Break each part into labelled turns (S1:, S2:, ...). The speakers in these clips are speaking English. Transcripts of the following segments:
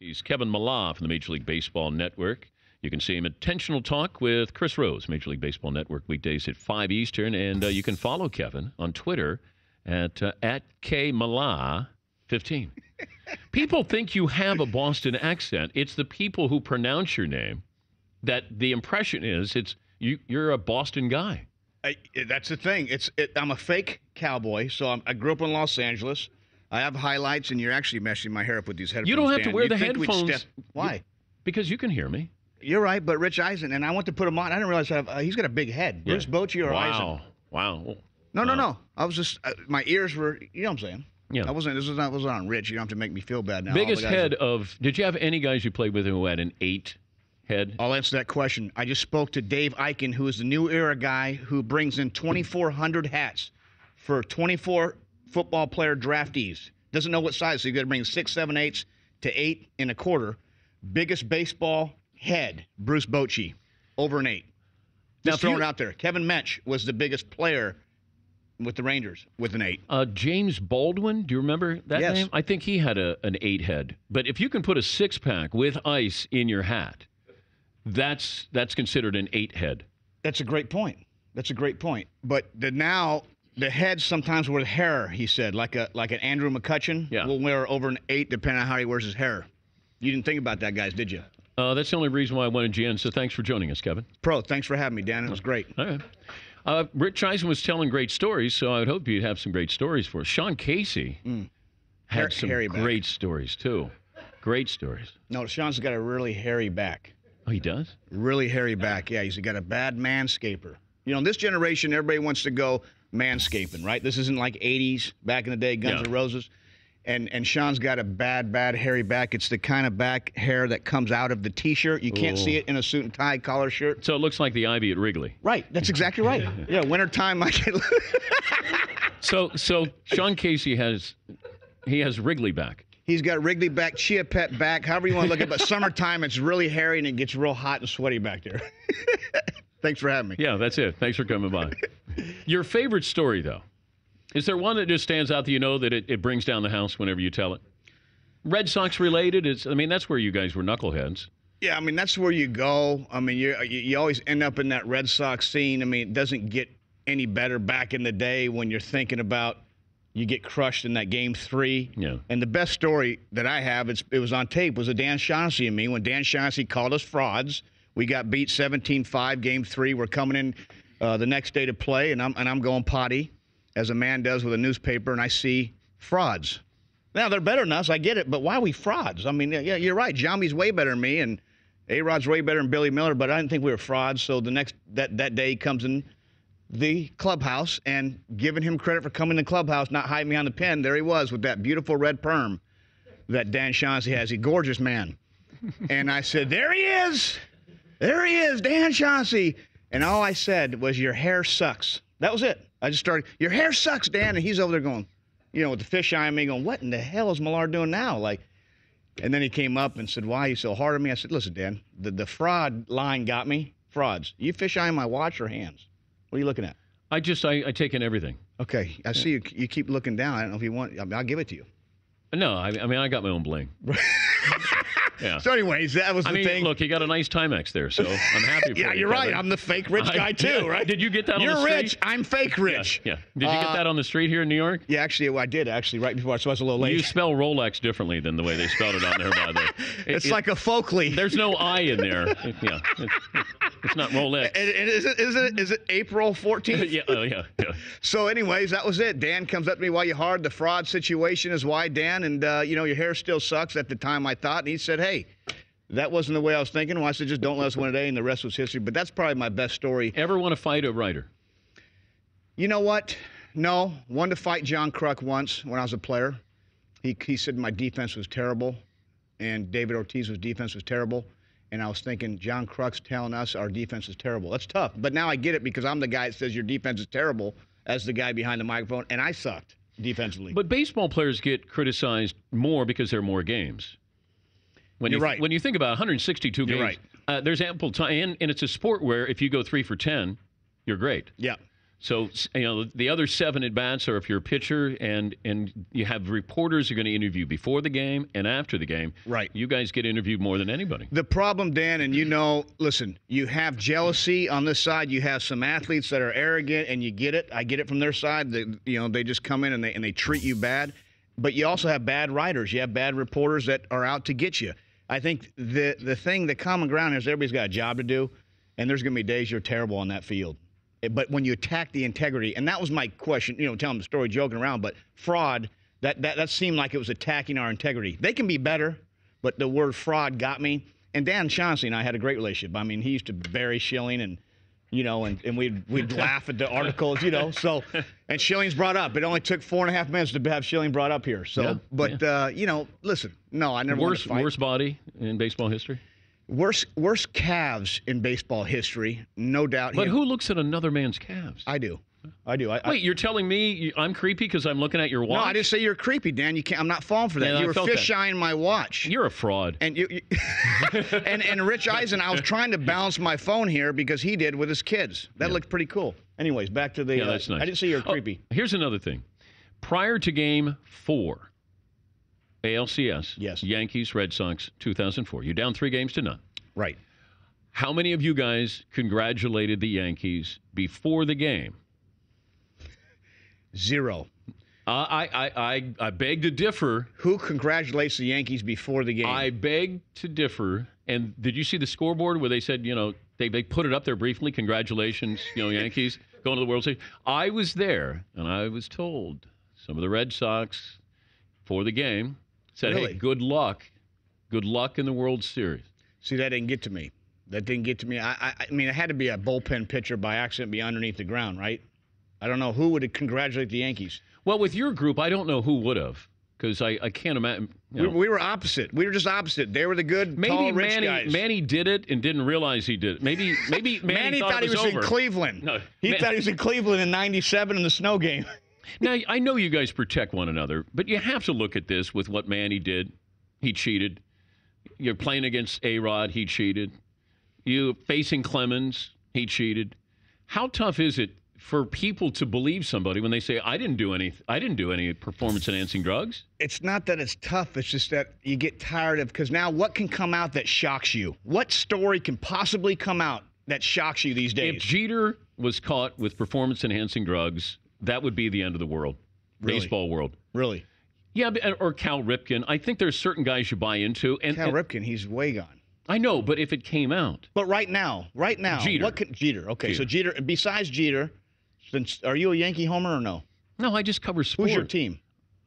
S1: He's Kevin Millar from the Major League Baseball Network. You can see him at Intentional Talk with Chris Rose, Major League Baseball Network, weekdays at 5 Eastern. And you can follow Kevin on Twitter at KMillar15. People think you have a Boston accent. It's the people who pronounce your name that the impression is you're a Boston guy.
S2: That's the thing. I'm a fake cowboy, so I grew up in Los Angeles. I have highlights, and you're actually messing my hair up with these headphones.
S1: You don't have to wear the
S2: think
S1: headphones.
S2: Why?
S1: Because you can hear me.
S2: You're right, but Rich Eisen, and I went to put him on. I didn't realize he's got a big head. Bruce Bochy or Eisen?
S1: Wow.
S2: No. I was just my ears were. You know what I'm saying?
S1: Yeah.
S2: This was not on Rich. You don't have to make me feel bad now.
S1: Biggest head of. Did you have any guys you played with who had an 8 head?
S2: I'll answer that question. I just spoke to Dave Eichen, who is the new era guy who brings in 2,400 hats for 24 football player draftees. Doesn't know what size, so you got to bring 6, 7, 8 to 8 1/4. Biggest baseball head, Bruce Bochy, over an 8. Just throwing it out there. Kevin Mench was the biggest player with the Rangers with an 8.
S1: James Baldwin, do you remember that
S2: Yes.
S1: name? I think he had an 8 head. But if you can put a 6-pack with ice in your hat, that's considered an 8 head.
S2: That's a great point. But the heads sometimes with hair, he said, like an Andrew McCutcheon will wear over an 8 depending on how he wears his hair. You didn't think about that, guys, did you?
S1: That's the only reason why I wanted you in, so thanks for joining us, Kevin.
S2: Pro, thanks for having me, Dan. It was great.
S1: All right. Rich Eisen was telling great stories, so I would hope you'd have some great stories for us. Sean Casey had some great stories, too. Great stories.
S2: No, Sean's got a really hairy back.
S1: Oh, he does?
S2: Really hairy back, yeah. He's got a bad manscaper. You know, in this generation, everybody wants to go manscaping, right? This isn't like 80s, back in the day, Guns N' Roses. And Sean's got a bad hairy back. It's the kind of back hair that comes out of the T-shirt. You can't see it in a suit and tie collar shirt.
S1: So it looks like the ivy at Wrigley.
S2: Right. That's exactly right. Yeah, wintertime, I get...
S1: So Sean Casey has Wrigley back.
S2: He's got Wrigley back, Chia Pet back, however you want to look at it. But summertime, it's really hairy, and it gets real hot and sweaty back there. Thanks for having me.
S1: Yeah, that's it. Thanks for coming by. Your favorite story, though? Is there one that just stands out that you know that it brings down the house whenever you tell it? Red Sox related? That's where you guys were knuckleheads.
S2: Yeah, that's where you go. You always end up in that Red Sox scene. It doesn't get any better back in the day when you're thinking about you get crushed in that Game 3.
S1: Yeah.
S2: And the best story that I have, it was on tape, was a Dan Shaughnessy and me. When Dan Shaughnessy called us frauds, we got beat 17-5, Game 3. We're coming in the next day to play, and I'm going potty, as a man does with a newspaper, and I see frauds. Now, they're better than us, I get it, but why are we frauds? Yeah, you're right. Jambi's way better than me, and A-Rod's way better than Billy Millar, but I didn't think we were frauds. So that day he comes in the clubhouse, and giving him credit for coming in the clubhouse, not hiding behind the pen, there he was with that beautiful red perm that Dan Shaughnessy has. He's a gorgeous man. And I said, there he is, Dan Shaughnessy. And all I said was, your hair sucks. That was it. I just started, your hair sucks, Dan. And he's over there going, with the fisheye on me going, what in the hell is Millar doing now? And then he came up and said, why are you so hard on me? I said, listen, Dan, the fraud line got me. Frauds. You fisheye my watch or hands? What are you looking at?
S1: I take in everything.
S2: Okay. I see you keep looking down. I don't know if you want, I'll give it to you.
S1: No, I got my own bling. Yeah.
S2: So anyways, that was the thing.
S1: Look, you got a nice Timex there, so I'm happy for you.
S2: Yeah, you're right. I'm the fake rich guy, too, right?
S1: Did you get that on the street?
S2: You're rich. I'm fake rich.
S1: Yeah. Did you get that on the street here in New York?
S2: Yeah, actually, I did, right before. So I was a little late.
S1: You spell Rolex differently than the way they spelled it on there, by the way.
S2: It's like a Folkley.
S1: There's no I in there. Yeah. It's not Rolex.
S2: Is it April 14th?
S1: Yeah.
S2: So anyways, that was it. Dan comes up to me, why you hard? The fraud situation is why, Dan. And, your hair still sucks at the time, I thought. And he said, hey, that wasn't the way I was thinking. Well, I said, just don't let us win today, and the rest was history. But that's probably my best story.
S1: Ever want to fight a writer?
S2: You know what? No. Wanted to fight John Kruk once when I was a player. He said my defense was terrible, and David Ortiz's defense was terrible. And I was thinking, John Kruk's telling us our defense is terrible. That's tough. But now I get it because I'm the guy that says your defense is terrible as the guy behind the microphone, and I sucked defensively.
S1: But baseball players get criticized more because there are more games.
S2: You're right.
S1: When you think about 162 games,
S2: right.
S1: There's ample time. And it's a sport where if you go 3 for 10, you're great.
S2: Yeah.
S1: So, the other 7 at-bats are if you're a pitcher and you have reporters who are going to interview before the game and after the game.
S2: Right.
S1: You guys get interviewed more than anybody.
S2: The problem, Dan, and listen, you have jealousy on this side. You have some athletes that are arrogant, and you get it. I get it from their side. They just come in and they treat you bad. But you also have bad writers. You have bad reporters that are out to get you. I think the common ground is everybody's got a job to do, and there's going to be days you're terrible on that field. But when you attack the integrity, and that was my question, telling the story, joking around, but fraud, that seemed like it was attacking our integrity. They can be better, but the word fraud got me. And Dan Chauncey and I had a great relationship. I mean, he used to bury Schilling and we'd laugh at the articles, So, and Schilling's brought up. It only took 4.5 minutes to have Schilling brought up here. So, listen, no, I never want to fight.
S1: Worst body in baseball history?
S2: Worst calves in baseball history, no doubt.
S1: But who looks at another man's calves?
S2: I do.
S1: Wait, you're telling me I'm creepy because I'm looking at your watch?
S2: No, I didn't say you're creepy, Dan. You can't. I'm not falling for that.
S1: Yeah,
S2: you were fisheying my watch.
S1: You're a fraud.
S2: And and Rich Eisen, I was trying to balance my phone here because he did with his kids. That looked pretty cool. Anyways, back to the.
S1: Yeah, that's nice.
S2: I didn't say you're creepy.
S1: Here's another thing. Prior to Game 4, ALCS,
S2: yes,
S1: Yankees, Red Sox, 2004. You're down 3-0.
S2: Right.
S1: How many of you guys congratulated the Yankees before the game?
S2: 0.
S1: I beg to differ.
S2: Who congratulates the Yankees before the game?
S1: I beg to differ. And did you see the scoreboard where they said, they put it up there briefly, congratulations, Yankees going to the World Series? I was there, and I was told some of the Red Sox, for the game, said,
S2: Really?
S1: Hey, good luck. Good luck in the World Series.
S2: See, that didn't get to me. I mean, it had to be a bullpen pitcher by accident be underneath the ground, right? I don't know who would congratulate the Yankees.
S1: Well, with your group, I don't know who would have, because I can't imagine.
S2: We were opposite. We were just opposite. They were the good, tall, rich guys.
S1: Manny did it and didn't realize he did it. Maybe Manny
S2: thought he was
S1: over.
S2: in Cleveland. No, he thought he was in Cleveland in '97 in the snow game.
S1: Now, I know you guys protect one another, but you have to look at this with what Manny did. He cheated. You're playing against A-Rod. He cheated. You facing Clemens. He cheated. How tough is it for people to believe somebody when they say, I didn't do any performance-enhancing drugs?
S2: It's not that it's tough. It's just that you get tired of, because now what can come out that shocks you? What story can possibly come out that shocks you these days?
S1: If Jeter was caught with performance-enhancing drugs, that would be the end of the world,
S2: Really?
S1: Baseball world.
S2: Really?
S1: Yeah, or Cal Ripken. I think there's certain guys you buy into. And
S2: Cal Ripken, he's way gone.
S1: I know, but if it came out.
S2: But right now,
S1: Jeter.
S2: Jeter. Okay, so Jeter, besides Jeter, are you a Yankee homer or no?
S1: No, I just cover sport.
S2: Who's your team?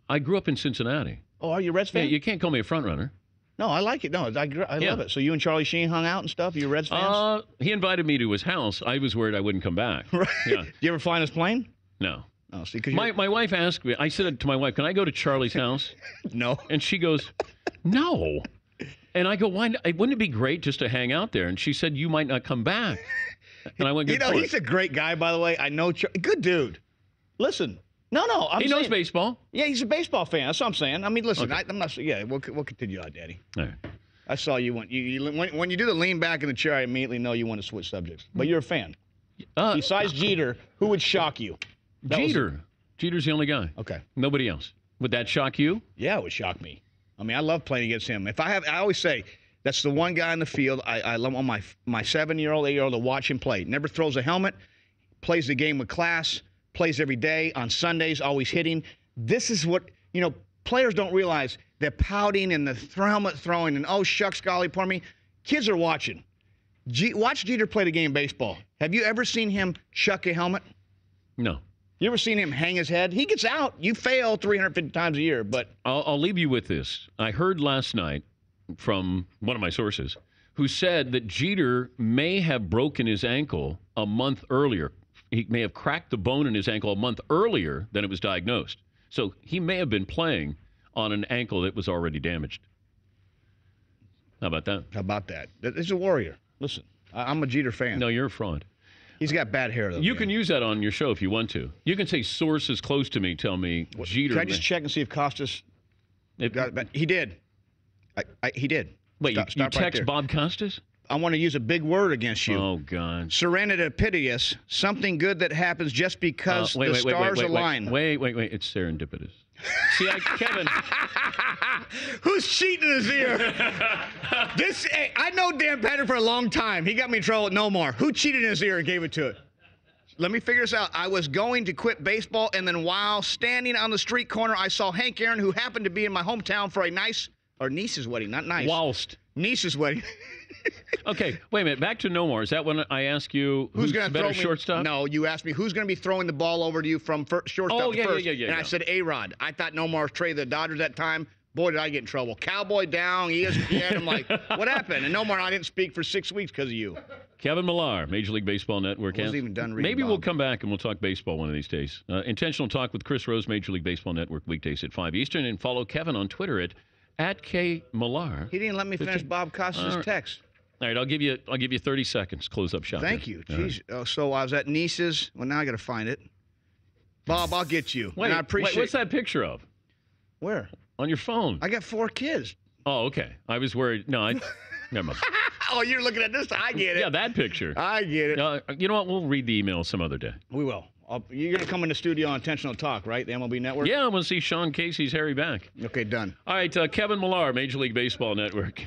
S1: I grew up in Cincinnati.
S2: Oh, are you a Reds fan?
S1: Yeah, you can't call me a front runner.
S2: No, I like it. No, I love it. So you and Charlie Sheen hung out and stuff? Are you Reds fans?
S1: He invited me to his house. I was worried I wouldn't come back.
S2: Right.
S1: Yeah.
S2: Did you ever fly in his plane?
S1: No.
S2: Oh, see, because
S1: my wife asked me, I said to my wife, can I go to Charlie's house?
S2: No.
S1: And she goes, no. And I go, why? Wouldn't it be great just to hang out there? And she said, you might not come back. And I went,
S2: he's a great guy, by the way. I know, good dude. Listen. No,
S1: he knows baseball.
S2: Yeah, he's a baseball fan. That's what I'm saying. I mean, listen, okay. I'm not. Yeah, we'll continue on, Daddy.
S1: All right.
S2: I saw you when you do the lean back in the chair. I immediately know you want to switch subjects. But you're a fan. Besides Jeter, who would shock you?
S1: Jeter. Jeter's the only guy.
S2: Okay.
S1: Nobody else. Would that shock you?
S2: Yeah, it would shock me. I mean, I love playing against him. I always say that's the one guy in the field I love on my 7-year-old, 8-year-old to watch him play. Never throws a helmet, plays the game with class, plays every day, on Sundays, always hitting. This is what, players don't realize. The pouting and the helmet throwing and, oh, shucks, golly, pardon me. Kids are watching. Watch Jeter play the game of baseball. Have you ever seen him chuck a helmet?
S1: No.
S2: You ever seen him hang his head? He gets out. You fail 350 times a year, but...
S1: I'll leave you with this. I heard last night from one of my sources who said that Jeter may have broken his ankle a month earlier. He may have cracked the bone in his ankle a month earlier than it was diagnosed. So he may have been playing on an ankle that was already damaged. How about that?
S2: How about that? He's a warrior. Listen, I'm a Jeter fan.
S1: No, you're a fraud.
S2: He's got bad hair, though.
S1: You can use that on your show if you want to. You can say sources close to me tell me Jeter.
S2: Can I just check and see if Costas got it back? He did. He did.
S1: Wait, you text
S2: right
S1: Bob Costas?
S2: want to use a big word against you.
S1: Oh, God.
S2: Serendipitous, something good that happens just because the stars align.
S1: Wait. It's serendipitous. See, Kevin.
S2: Who's cheating in his ear? I know Dan Patrick for a long time. He got me in trouble at No More. Who cheated in his ear and gave it to it? Let me figure this out. I was going to quit baseball, and then while standing on the street corner, I saw Hank Aaron, who happened to be in my hometown for a niece's wedding, not nice.
S1: Whilst.
S2: Niece's wedding.
S1: Okay, wait a minute. Back to No More. Is that when I ask you who's
S2: going to
S1: better shortstop?
S2: No, you asked me who's going to be throwing the ball over to you from shortstop to first.
S1: Yeah.
S2: And I said A-Rod. I thought No More traded the Dodgers that time. Boy, did I get in trouble. Cowboy down, ESPN. I'm like, what happened? And No More, I didn't speak for 6 weeks because of you.
S1: Kevin Millar, Major League Baseball Network.
S2: I wasn't even done reading.
S1: Maybe we'll come back and we'll talk baseball one of these days. Intentional Talk with Chris Rose, Major League Baseball Network, weekdays at 5 Eastern. And follow Kevin on Twitter at @KMillar.
S2: He didn't let me finish Bob Costas' text.
S1: All right, I'll give you 30 seconds. Close up shop.
S2: Thank you. Jeez. Right. So I was at Niece's. Well, now I got to find it. Bob, I'll get you.
S1: Wait,
S2: I appreciate.
S1: What's that picture of?
S2: Where?
S1: On your phone.
S2: I got 4 kids.
S1: Oh, okay. I was worried. No, never mind.
S2: Oh, you're looking at this? I get it.
S1: Yeah, that picture.
S2: I get it.
S1: You know what? We'll read the email some other day.
S2: We will. You're going to come in the studio on Intentional Talk, right? The MLB Network?
S1: Yeah, I want to see Sean Casey's hairy back.
S2: Okay, done.
S1: All right, Kevin Millar, Major League Baseball Network.